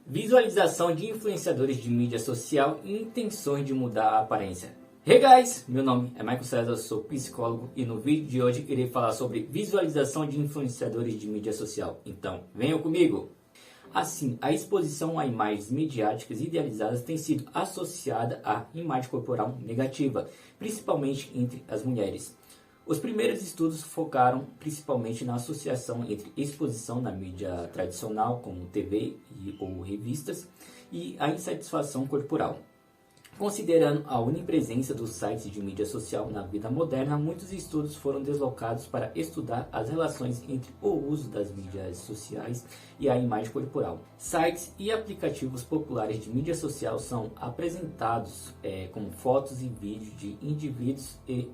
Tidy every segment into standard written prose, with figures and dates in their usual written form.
Visualização de influenciadores de mídia social e intenções de mudar a aparência. Hey guys, meu nome é Michael César, sou psicólogo e no vídeo de hoje irei falar sobre visualização de influenciadores de mídia social. Então, venham comigo! Assim, a exposição a imagens midiáticas idealizadas tem sido associada à imagem corporal negativa, principalmente entre as mulheres. Os primeiros estudos focaram principalmente na associação entre exposição na mídia tradicional, como TV ou revistas, e a insatisfação corporal. Considerando a onipresença dos sites de mídia social na vida moderna, muitos estudos foram deslocados para estudar as relações entre o uso das mídias sociais e a imagem corporal. Sites e aplicativos populares de mídia social são apresentados como fotos e vídeos de indivíduos e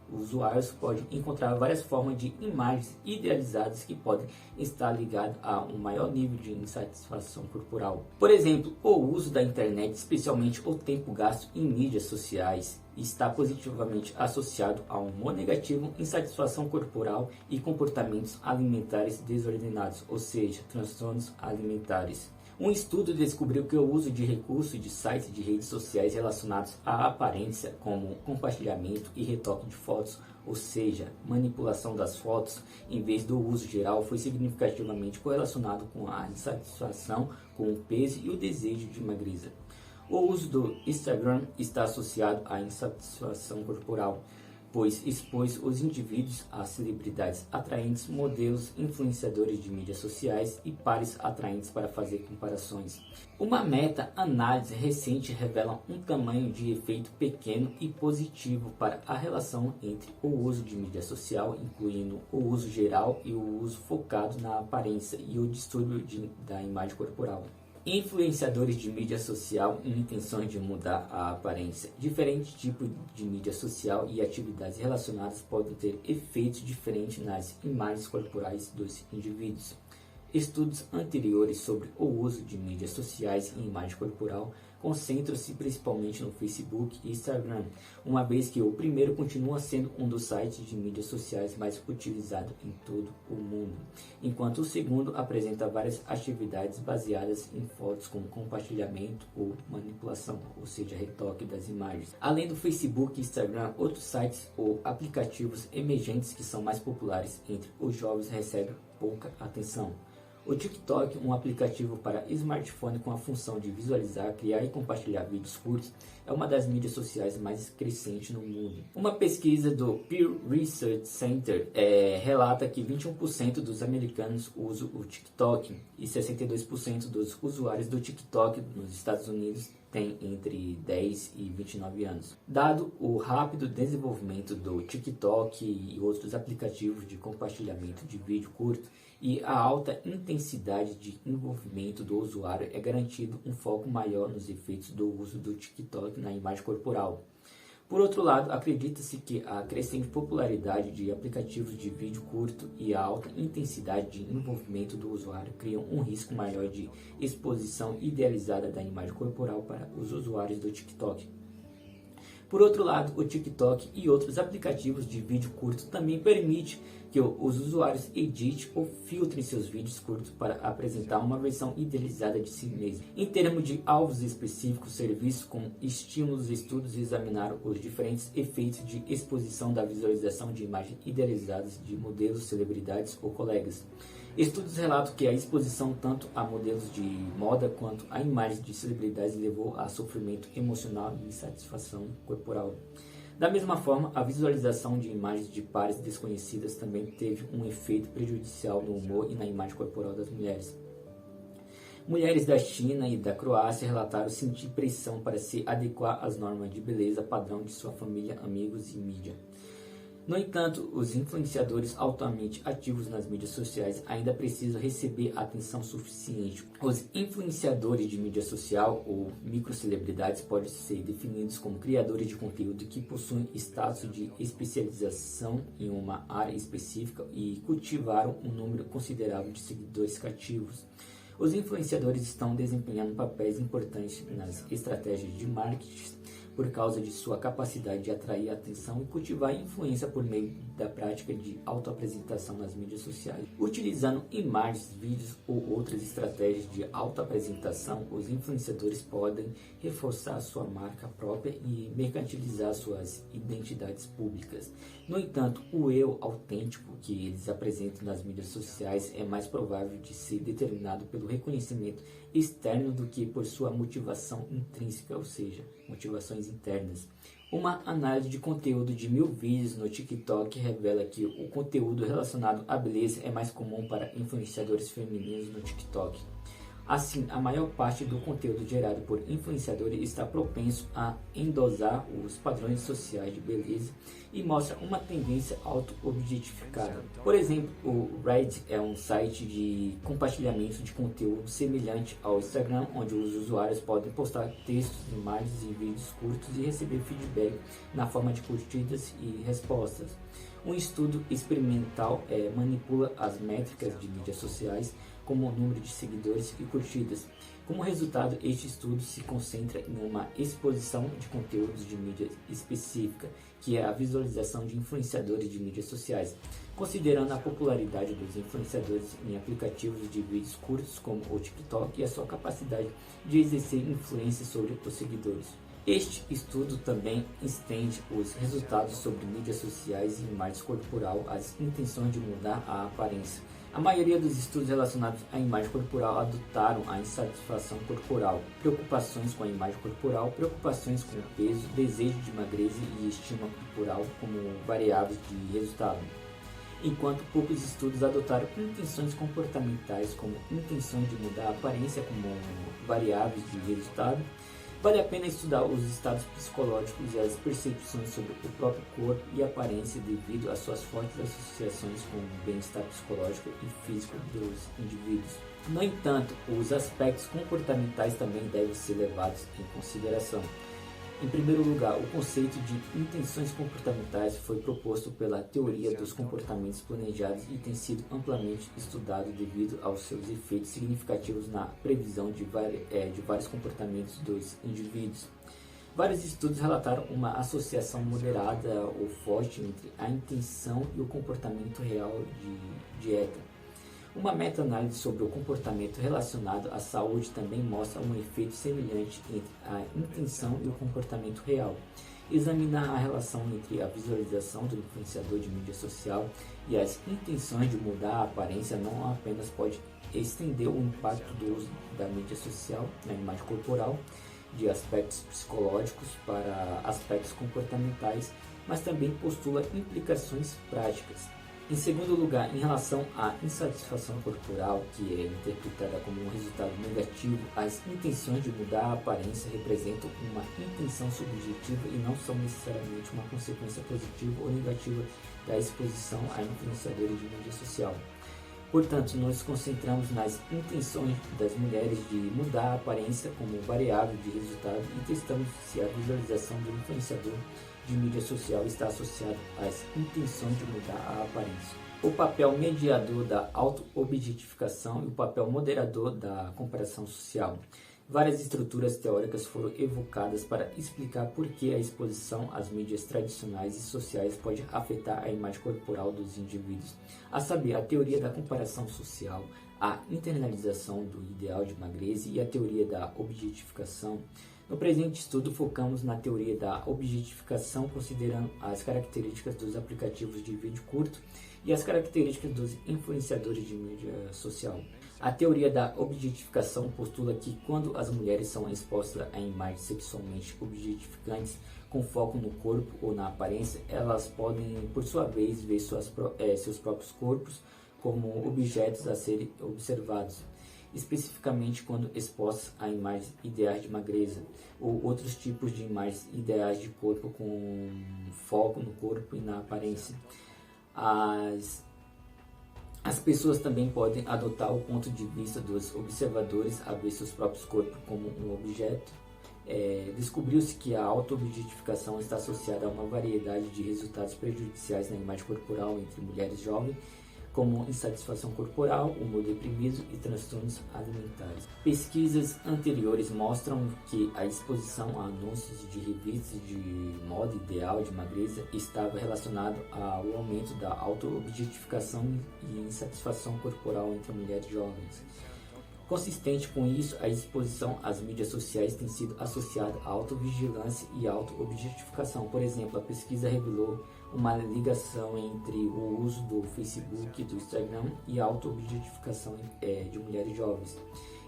usuários podem encontrar várias formas de imagens idealizadas que podem estar ligadas a um maior nível de insatisfação corporal. Por exemplo, o uso da internet, especialmente o tempo gasto em mídias sociais, está positivamente associado a um humor negativo, insatisfação corporal e comportamentos alimentares desordenados, ou seja, transtornos alimentares. Um estudo descobriu que o uso de recursos de sites de redes sociais relacionados à aparência, como compartilhamento e retoque de fotos, ou seja, manipulação das fotos, em vez do uso geral, foi significativamente correlacionado com a insatisfação com o peso e o desejo de magreza. O uso do Instagram está associado à insatisfação corporal, pois expôs os indivíduos a celebridades atraentes, modelos, influenciadores de mídias sociais e pares atraentes para fazer comparações. Uma meta-análise recente revela um tamanho de efeito pequeno e positivo para a relação entre o uso de mídia social, incluindo o uso geral e o uso focado na aparência e o distúrbio da imagem corporal. Influenciadores de mídia social e intenções de mudar a aparência. Diferentes tipos de mídia social e atividades relacionadas podem ter efeitos diferentes nas imagens corporais dos indivíduos. Estudos anteriores sobre o uso de mídias sociais e imagem corporal concentram-se principalmente no Facebook e Instagram, uma vez que o primeiro continua sendo um dos sites de mídias sociais mais utilizados em todo o mundo, enquanto o segundo apresenta várias atividades baseadas em fotos como compartilhamento ou manipulação, ou seja, retoque das imagens. Além do Facebook e Instagram, outros sites ou aplicativos emergentes que são mais populares entre os jovens recebem pouca atenção. O TikTok, um aplicativo para smartphone com a função de visualizar, criar e compartilhar vídeos curtos, é uma das mídias sociais mais crescentes no mundo. Uma pesquisa do Pew Research Center relata que 21% dos americanos usam o TikTok e 62% dos usuários do TikTok nos Estados Unidos têm entre 10 e 29 anos. Dado o rápido desenvolvimento do TikTok e outros aplicativos de compartilhamento de vídeo curto, e a alta intensidade de envolvimento do usuário, é garantido um foco maior nos efeitos do uso do TikTok na imagem corporal. Por outro lado, acredita-se que a crescente popularidade de aplicativos de vídeo curto e a alta intensidade de envolvimento do usuário criam um risco maior de exposição idealizada da imagem corporal para os usuários do TikTok. Por outro lado, o TikTok e outros aplicativos de vídeo curto também permitem que os usuários editem ou filtrem seus vídeos curtos para apresentar uma versão idealizada de si mesmo. Em termos de alvos específicos, serviços como estímulos e estudos examinaram os diferentes efeitos de exposição da visualização de imagens idealizadas de modelos, celebridades ou colegas. Estudos relatam que a exposição tanto a modelos de moda quanto a imagens de celebridades levou a sofrimento emocional e insatisfação corporal. Da mesma forma, a visualização de imagens de pares desconhecidas também teve um efeito prejudicial no humor e na imagem corporal das mulheres. Mulheres da China e da Croácia relataram sentir pressão para se adequar às normas de beleza padrão de sua família, amigos e mídia. No entanto, os influenciadores altamente ativos nas mídias sociais ainda precisam receber atenção suficiente. Os influenciadores de mídia social ou microcelebridades podem ser definidos como criadores de conteúdo que possuem status de especialização em uma área específica e cultivaram um número considerável de seguidores cativos. Os influenciadores estão desempenhando papéis importantes nas estratégias de marketing por causa de sua capacidade de atrair atenção e cultivar influência por meio da prática de autoapresentação nas mídias sociais. Utilizando imagens, vídeos ou outras estratégias de autoapresentação, os influenciadores podem reforçar sua marca própria e mercantilizar suas identidades públicas. No entanto, o eu autêntico que eles apresentam nas mídias sociais é mais provável de ser determinado pelo reconhecimento externo do que por sua motivação intrínseca, ou seja, motivações internas. Uma análise de conteúdo de 1000 vídeos no TikTok revela que o conteúdo relacionado à beleza é mais comum para influenciadores femininos no TikTok. Assim, a maior parte do conteúdo gerado por influenciadores está propenso a endosar os padrões sociais de beleza e mostra uma tendência auto-objetificada. Por exemplo, o Reddit é um site de compartilhamento de conteúdo semelhante ao Instagram, onde os usuários podem postar textos, imagens e vídeos curtos e receber feedback na forma de curtidas e respostas. Um estudo experimental manipula as métricas de mídias sociais, como o número de seguidores e curtidas. Como resultado, este estudo se concentra em uma exposição de conteúdos de mídia específica, que é a visualização de influenciadores de mídias sociais, considerando a popularidade dos influenciadores em aplicativos de vídeos curtos como o TikTok e a sua capacidade de exercer influência sobre os seguidores. Este estudo também estende os resultados sobre mídias sociais e imagem corporal às intenções de mudar a aparência. A maioria dos estudos relacionados à imagem corporal adotaram a insatisfação corporal, preocupações com a imagem corporal, preocupações com o peso, desejo de magreza e estima corporal como variáveis de resultado, enquanto poucos estudos adotaram intenções comportamentais como intenções de mudar a aparência como variáveis de resultado. Vale a pena estudar os estados psicológicos e as percepções sobre o próprio corpo e aparência devido às suas fortes associações com o bem-estar psicológico e físico dos indivíduos. No entanto, os aspectos comportamentais também devem ser levados em consideração. Em primeiro lugar, o conceito de intenções comportamentais foi proposto pela teoria dos comportamentos planejados e tem sido amplamente estudado devido aos seus efeitos significativos na previsão de vários comportamentos dos indivíduos. Vários estudos relataram uma associação moderada ou forte entre a intenção e o comportamento real de dieta. Uma meta-análise sobre o comportamento relacionado à saúde também mostra um efeito semelhante entre a intenção e o comportamento real. Examinar a relação entre a visualização do influenciador de mídia social e as intenções de mudar a aparência não apenas pode estender o impacto do uso da mídia social na imagem corporal, de aspectos psicológicos para aspectos comportamentais, mas também postula implicações práticas. Em segundo lugar, em relação à insatisfação corporal, que é interpretada como um resultado negativo, as intenções de mudar a aparência representam uma intenção subjetiva e não são necessariamente uma consequência positiva ou negativa da exposição a influenciadores de mídia social. Portanto, nos concentramos nas intenções das mulheres de mudar a aparência como variável de resultado e testamos se a visualização do influenciador de mídia social está associado às intenções de mudar a aparência. O papel mediador da auto-objetificação e o papel moderador da comparação social. Várias estruturas teóricas foram evocadas para explicar por que a exposição às mídias tradicionais e sociais pode afetar a imagem corporal dos indivíduos. A saber, a teoria da comparação social, a internalização do ideal de magreza e a teoria da objetificação. No presente estudo, focamos na teoria da objetificação, considerando as características dos aplicativos de vídeo curto e as características dos influenciadores de mídia social. A teoria da objetificação postula que quando as mulheres são expostas a imagens sexualmente objetificantes com foco no corpo ou na aparência, elas podem, por sua vez, ver seus próprios corpos como objetos a serem observados, especificamente quando expostas a imagens ideais de magreza ou outros tipos de imagens ideais de corpo com foco no corpo e na aparência. As pessoas também podem adotar o ponto de vista dos observadores a ver seus próprios corpos como um objeto. Descobriu-se que a auto-objetificação está associada a uma variedade de resultados prejudiciais na imagem corporal entre mulheres jovens, como insatisfação corporal, humor deprimido e transtornos alimentares. Pesquisas anteriores mostram que a exposição a anúncios de revistas de moda ideal de magreza estava relacionado ao aumento da autoobjetificação e insatisfação corporal entre mulheres jovens. Consistente com isso, a exposição às mídias sociais tem sido associada à autovigilância e autoobjetificação. Por exemplo, a pesquisa revelou uma ligação entre o uso do Facebook e do Instagram e a autoobjetificação de mulheres jovens.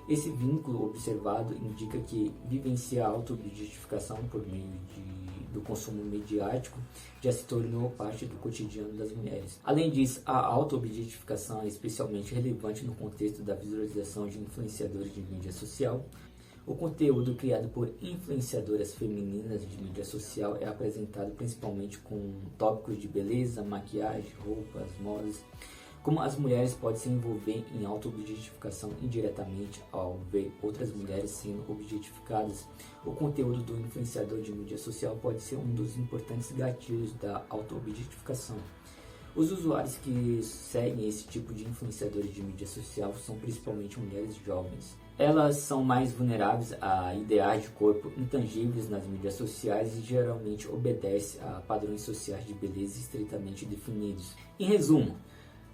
Esse vínculo observado indica que vivenciar a autoobjetificação por meio do consumo midiático já se tornou parte do cotidiano das mulheres. Além disso, a autoobjetificação é especialmente relevante no contexto da visualização de influenciadores de mídia social. O conteúdo criado por influenciadoras femininas de mídia social é apresentado principalmente com tópicos de beleza, maquiagem, roupas, modas. Como as mulheres podem se envolver em autoobjetificação indiretamente ao ver outras mulheres sendo objetificadas, o conteúdo do influenciador de mídia social pode ser um dos importantes gatilhos da autoobjetificação. Os usuários que seguem esse tipo de influenciadores de mídia social são principalmente mulheres jovens. Elas são mais vulneráveis a ideais de corpo intangíveis nas mídias sociais e geralmente obedecem a padrões sociais de beleza estritamente definidos. Em resumo,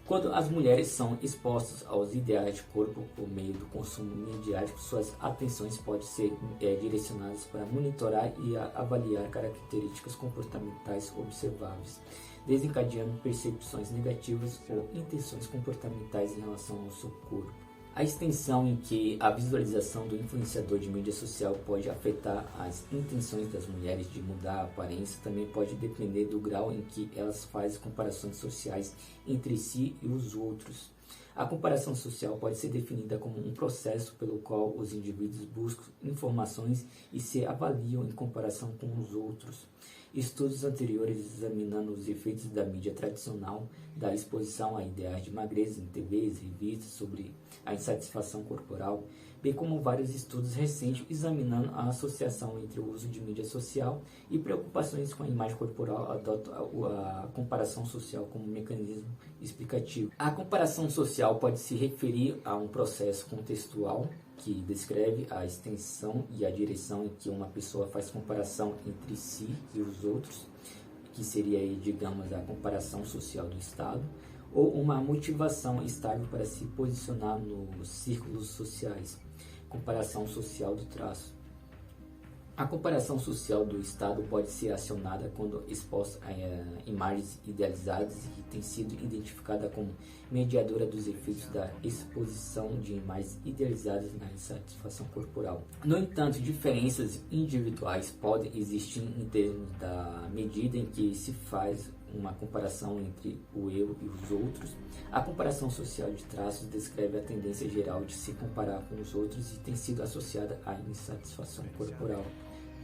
quando as mulheres são expostas aos ideais de corpo por meio do consumo midiático, suas atenções podem ser direcionadas para monitorar e avaliar características comportamentais observáveis, desencadeando percepções negativas ou intenções comportamentais em relação ao seu corpo. A extensão em que a visualização do influenciador de mídia social pode afetar as intenções das mulheres de mudar a aparência também pode depender do grau em que elas fazem comparações sociais entre si e os outros. A comparação social pode ser definida como um processo pelo qual os indivíduos buscam informações e se avaliam em comparação com os outros. Estudos anteriores examinando os efeitos da mídia tradicional, da exposição a ideais de magreza em TVs e revistas sobre a insatisfação corporal, bem como vários estudos recentes examinando a associação entre o uso de mídia social e preocupações com a imagem corporal, adotam a comparação social como mecanismo explicativo. A comparação social pode se referir a um processo contextual que descreve a extensão e a direção em que uma pessoa faz comparação entre si e os outros, que seria, digamos, a comparação social do Estado, ou uma motivação estável para se posicionar nos círculos sociais, comparação social do traço. A comparação social do Estado pode ser acionada quando exposta a imagens idealizadas e tem sido identificada como mediadora dos efeitos da exposição de imagens idealizadas na insatisfação corporal. No entanto, diferenças individuais podem existir em termos da medida em que se faz uma comparação entre o eu e os outros. A comparação social de traços descreve a tendência geral de se comparar com os outros e tem sido associada à insatisfação corporal.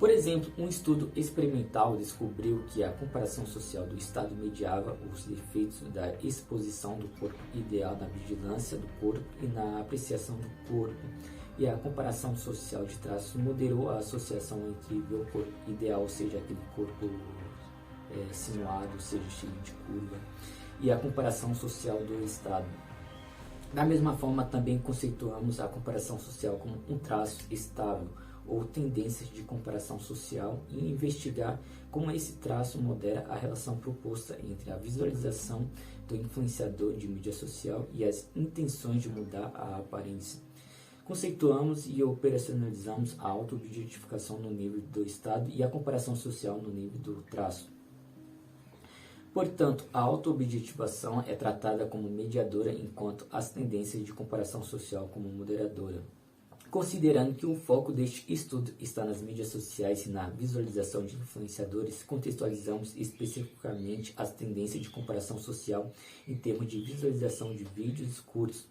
Por exemplo, um estudo experimental descobriu que a comparação social do Estado mediava os efeitos da exposição do corpo ideal na vigilância do corpo e na apreciação do corpo, e a comparação social de traços moderou a associação entre o corpo ideal, ou seja, aquele corpo sinuado, ou seja, cheio de curva, e a comparação social do Estado. Da mesma forma, também conceituamos a comparação social como um traço estável ou tendências de comparação social e investigar como esse traço modera a relação proposta entre a visualização do influenciador de mídia social e as intenções de mudar a aparência. Conceituamos e operacionalizamos a autoobjetificação no nível do Estado e a comparação social no nível do traço. Portanto, a autoobjetivação é tratada como mediadora, enquanto as tendências de comparação social como moderadora. Considerando que o foco deste estudo está nas mídias sociais e na visualização de influenciadores, contextualizamos especificamente as tendências de comparação social em termos de visualização de vídeos curtos.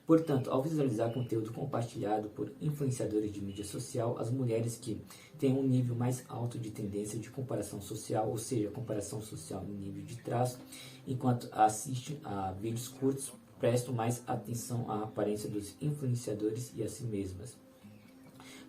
Portanto, ao visualizar conteúdo compartilhado por influenciadores de mídia social, as mulheres que têm um nível mais alto de tendência de comparação social, ou seja, comparação social em nível de traço, enquanto assistem a vídeos curtos, prestam mais atenção à aparência dos influenciadores e a si mesmas.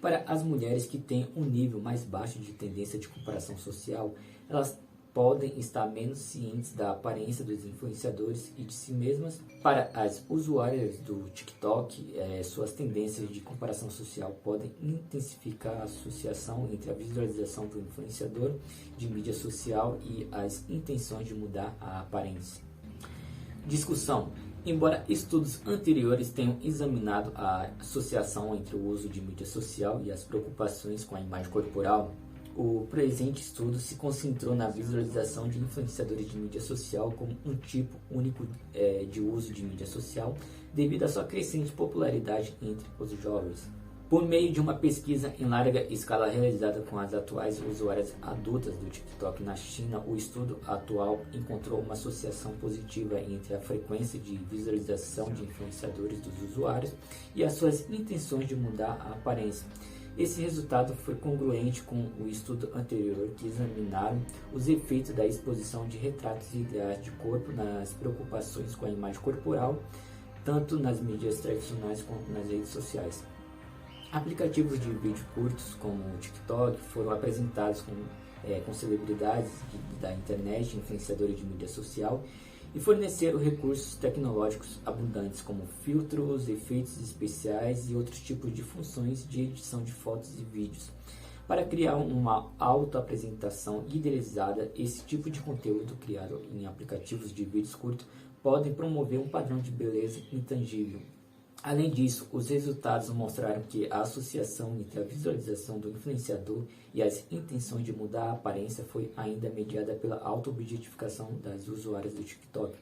Para as mulheres que têm um nível mais baixo de tendência de comparação social, elas podem estar menos cientes da aparência dos influenciadores e de si mesmas. Para as usuárias do TikTok, suas tendências de comparação social podem intensificar a associação entre a visualização do influenciador de mídia social e as intenções de mudar a aparência. Discussão. Embora estudos anteriores tenham examinado a associação entre o uso de mídia social e as preocupações com a imagem corporal, o presente estudo se concentrou na visualização de influenciadores de mídia social como um tipo único de uso de mídia social, devido à sua crescente popularidade entre os jovens. Por meio de uma pesquisa em larga escala realizada com as atuais usuárias adultas do TikTok na China, o estudo atual encontrou uma associação positiva entre a frequência de visualização de influenciadores dos usuários e as suas intenções de mudar a aparência. Esse resultado foi congruente com o estudo anterior, que examinaram os efeitos da exposição de retratos e ideais de corpo nas preocupações com a imagem corporal, tanto nas mídias tradicionais quanto nas redes sociais. Aplicativos de vídeo curtos como o TikTok foram apresentados com celebridades da internet, influenciadores de mídia social, e forneceram recursos tecnológicos abundantes como filtros, efeitos especiais e outros tipos de funções de edição de fotos e vídeos. Para criar uma autoapresentação idealizada, esse tipo de conteúdo criado em aplicativos de vídeos curtos podem promover um padrão de beleza intangível. Além disso, os resultados mostraram que a associação entre a visualização do influenciador e as intenções de mudar a aparência foi ainda mediada pela auto-objetificação das usuárias do TikTok.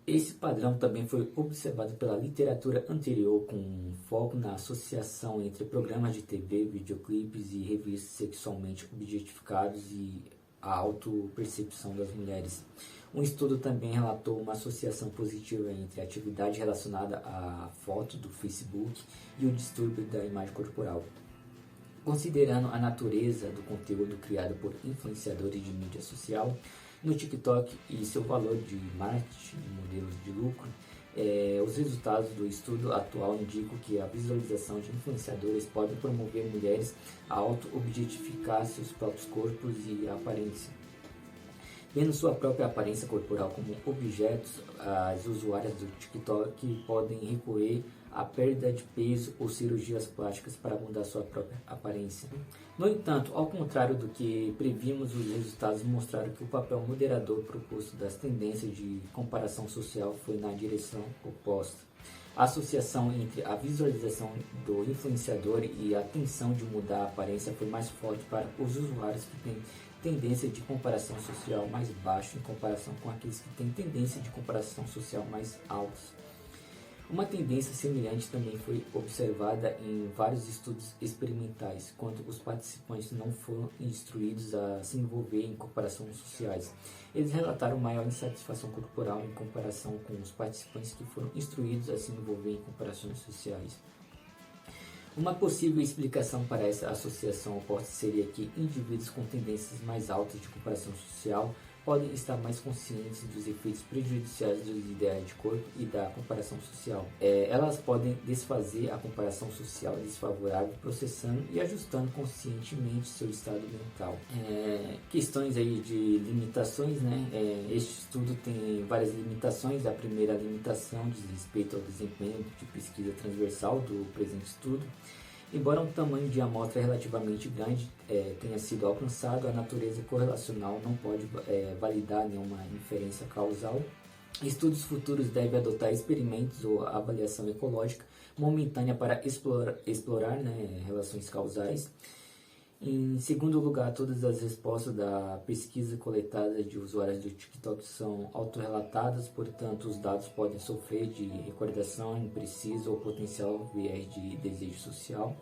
Esse padrão também foi observado pela literatura anterior, com foco na associação entre programas de TV, videoclipes e revistas sexualmente objetificados e a autopercepção das mulheres. Um estudo também relatou uma associação positiva entre a atividade relacionada à foto do Facebook e o distúrbio da imagem corporal. Considerando a natureza do conteúdo criado por influenciadores de mídia social no TikTok e seu valor de marketing e modelos de lucro, os resultados do estudo atual indicam que a visualização de influenciadores pode promover mulheres a auto-objetificar seus próprios corpos e aparência. Vendo sua própria aparência corporal como objetos, as usuárias do TikTok podem recorrer à perda de peso ou cirurgias plásticas para mudar sua própria aparência. No entanto, ao contrário do que prevíamos, os resultados mostraram que o papel moderador proposto das tendências de comparação social foi na direção oposta. A associação entre a visualização do influenciador e a tensão de mudar a aparência foi mais forte para os usuários que têm tendência de comparação social mais baixa em comparação com aqueles que têm tendência de comparação social mais alta. Uma tendência semelhante também foi observada em vários estudos experimentais, quando os participantes não foram instruídos a se envolver em comparações sociais. Eles relataram maior insatisfação corporal em comparação com os participantes que foram instruídos a se envolver em comparações sociais. Uma possível explicação para essa associação oposta seria que indivíduos com tendências mais altas de comparação social podem estar mais conscientes dos efeitos prejudiciais dos ideais de corpo e da comparação social. Elas podem desfazer a comparação social desfavorável, processando e ajustando conscientemente seu estado mental. Questões aí de limitações, né? Este estudo tem várias limitações. A primeira limitação diz respeito ao desempenho de pesquisa transversal do presente estudo. Embora um tamanho de amostra relativamente grande tenha sido alcançado, a natureza correlacional não pode validar nenhuma inferência causal. Estudos futuros devem adotar experimentos ou avaliação ecológica momentânea para explorar relações causais. Em segundo lugar, todas as respostas da pesquisa coletada de usuários do TikTok são autorrelatadas, portanto, os dados podem sofrer de recordação imprecisa ou potencial viés de desejo social.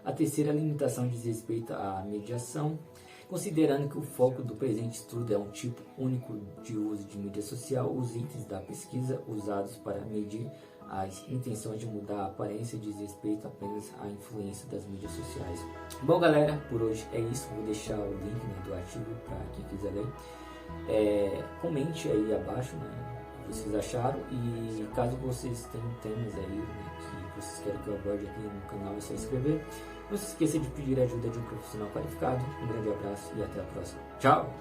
A terceira limitação diz respeito à mediação. Considerando que o foco do presente estudo é um tipo único de uso de mídia social, os itens da pesquisa usados para medir as intenções de mudar a aparência diz respeito apenas à influência das mídias sociais. Bom, galera, por hoje é isso. Vou deixar o link do artigo para quem quiser ler. Comente aí abaixo o que vocês acharam, e caso vocês tenham temas aí que vocês querem que eu aborde aqui no canal, é só escrever. Não se esqueça de pedir a ajuda de um profissional qualificado. Um grande abraço e até a próxima. Tchau!